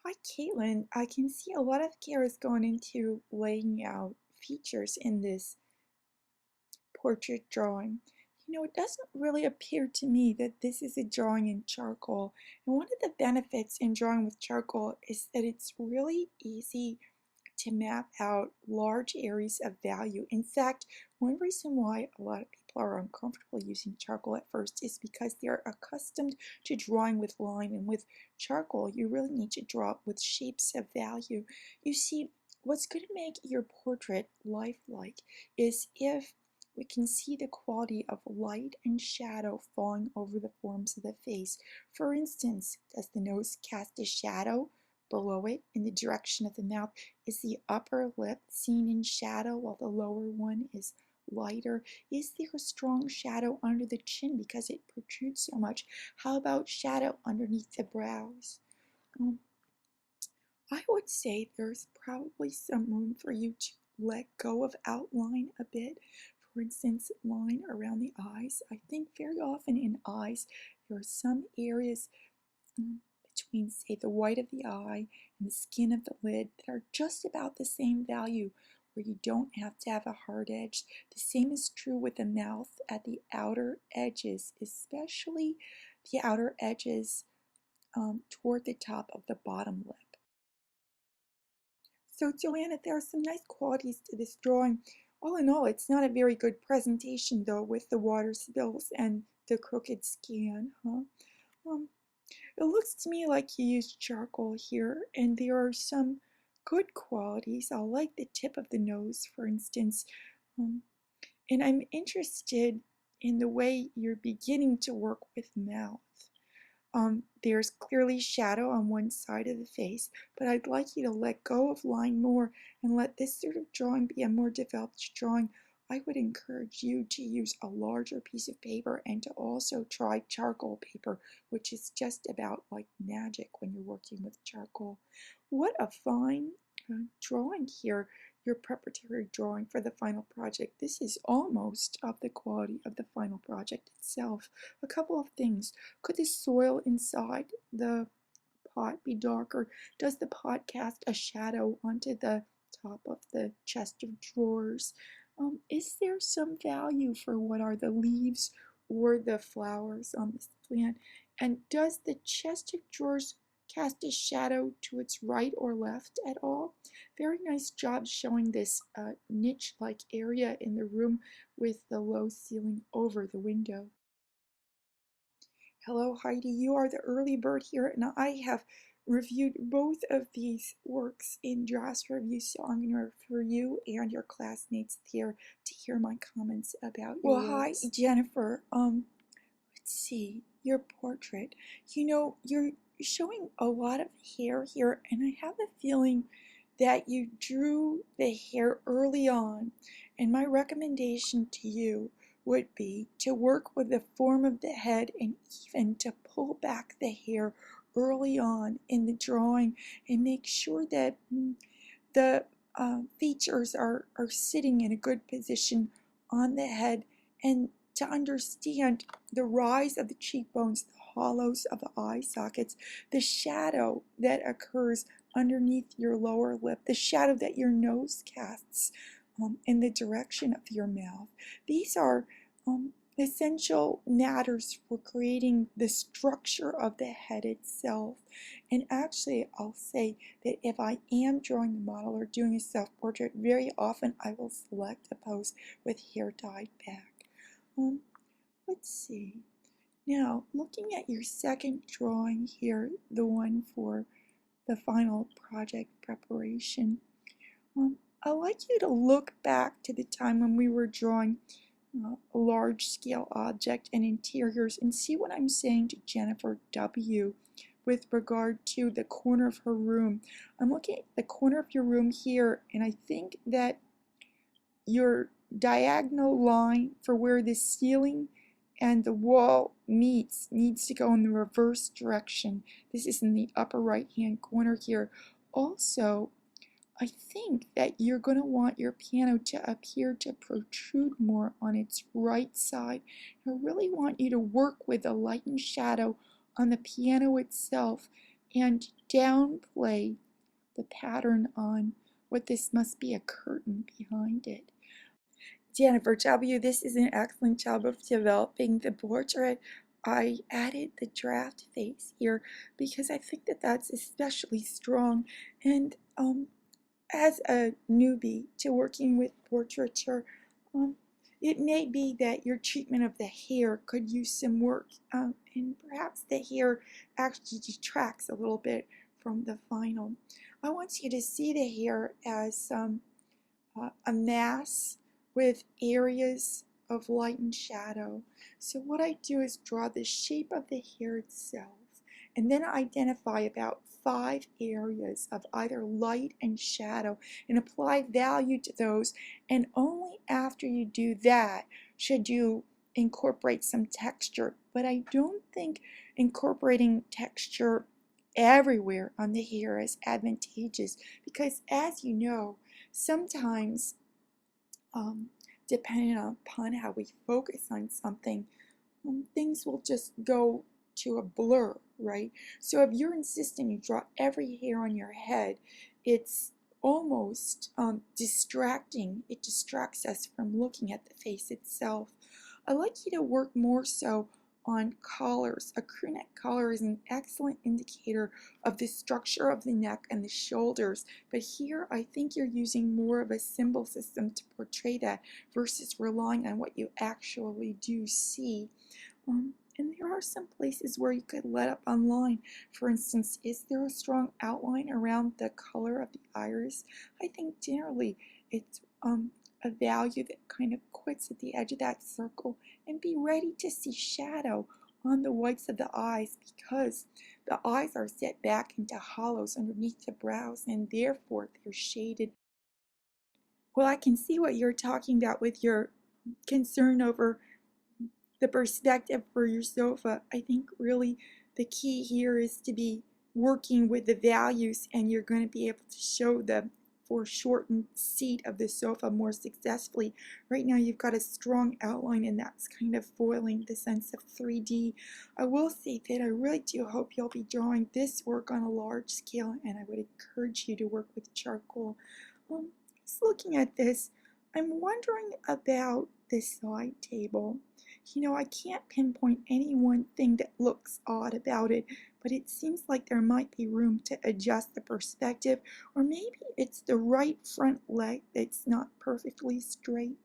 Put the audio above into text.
Hi, Caitlin. I can see a lot of care is going into laying out features in this portrait drawing. It doesn't really appear to me that this is a drawing in charcoal. And one of the benefits in drawing with charcoal is that it's really easy to map out large areas of value. In fact, one reason why a lot of people are uncomfortable using charcoal at first is because they're accustomed to drawing with line, and with charcoal you really need to draw with shapes of value. You see, what's going to make your portrait lifelike is if we can see the quality of light and shadow falling over the forms of the face. For instance, does the nose cast a shadow below it in the direction of the mouth? Is the upper lip seen in shadow while the lower one is lighter? Is there a strong shadow under the chin because it protrudes so much? How about shadow underneath the brows? Um, I would say there's probably some room for you to let go of outline a bit. For instance, line around the eyes. I think very often in eyes there are some areas between, say, the white of the eye and the skin of the lid that are just about the same value, where you don't have to have a hard edge. The same is true with the mouth at the outer edges, especially the outer edges toward the top of the bottom lip. So, Joanna, there are some nice qualities to this drawing. All in all, it's not a very good presentation, though, with the water spills and the crooked scan, huh? Um, It looks to me like you used charcoal here, and there are some good qualities. I like the tip of the nose, for instance, um, and I'm interested in the way you're beginning to work with mouth. There's clearly shadow on one side of the face, but I'd like you to let go of line more and let this sort of drawing be a more developed drawing. I would encourage you to use a larger piece of paper and to also try charcoal paper, which is just about like magic when you're working with charcoal. What a fine drawing here, your preparatory drawing for the final project. This is almost of the quality of the final project itself. A couple of things. Could the soil inside the pot be darker? Does the pot cast a shadow onto the top of the chest of drawers? Is there some value for what are the leaves or the flowers on this plant? And does the chest of drawers cast a shadow to its right or left at all? Very nice job showing this niche-like area in the room with the low ceiling over the window. Hello, Heidi. You are the early bird here, and I have reviewed both of these works in Draft Review, so I'm going to refer you and your classmates there to hear my comments about your works. Hi, Jennifer. Let's see, your portrait. You're showing a lot of hair here, and I have the feeling that you drew the hair early on, and my recommendation to you would be to work with the form of the head and even to pull back the hair early on in the drawing and make sure that the features are sitting in a good position on the head, and to understand the rise of the cheekbones, the hollows of the eye sockets, the shadow that occurs underneath your lower lip, the shadow that your nose casts in the direction of your mouth. These are essential matters for creating the structure of the head itself. And actually, I'll say that if I am drawing the model or doing a self-portrait, very often I will select a pose with hair tied back. Let's see. Now, looking at your second drawing here, the one for the final project preparation, I'd like you to look back to the time when we were drawing a large-scale object and interiors and see what I'm saying to Jennifer W. with regard to the corner of her room. I'm looking at the corner of your room here, and I think that your diagonal line for where the ceiling and the wall meets needs to go in the reverse direction. This is in the upper right hand corner here. Also, I think that you're going to want your piano to appear to protrude more on its right side. I really want you to work with the light and shadow on the piano itself and downplay the pattern on what this must be a curtain behind it. Jennifer W., this is an excellent job of developing the portrait. I added the draft face here because I think that that's especially strong. And as a newbie to working with portraiture, um, it may be that your treatment of the hair could use some work, and perhaps the hair actually detracts a little bit from the final. I want you to see the hair as a mass with areas of light and shadow. So what I do is draw the shape of the hair itself, and then identify about 5 areas of either light and shadow and apply value to those. And only after you do that should you incorporate some texture. But I don't think incorporating texture everywhere on the hair is advantageous because, as you know, sometimes, depending upon how we focus on something, things will just go to a blur, right? So if you're insisting you draw every hair on your head, it's almost distracting. It distracts us from looking at the face itself. I'd like you to work more so on collars. A crew neck collar is an excellent indicator of the structure of the neck and the shoulders, but here I think you're using more of a symbol system to portray that versus relying on what you actually do see. And there are some places where you could let up online. For instance, is there a strong outline around the color of the iris? I think generally it's a value that kind of quits at the edge of that circle, and be ready to see shadow on the whites of the eyes because the eyes are set back into hollows underneath the brows and therefore they're shaded. Well, I can see what you're talking about with your concern over the perspective for your sofa. I think really the key here is to be working with the values, and you're going to be able to show the foreshortened seat of the sofa more successfully. Right now you've got a strong outline, and that's kind of foiling the sense of 3D. I will say that I really do hope you'll be drawing this work on a large scale, and I would encourage you to work with charcoal. Just looking at this, I'm wondering about this side table. You know, I can't pinpoint any one thing that looks odd about it, but it seems like there might be room to adjust the perspective, or maybe it's the right front leg that's not perfectly straight.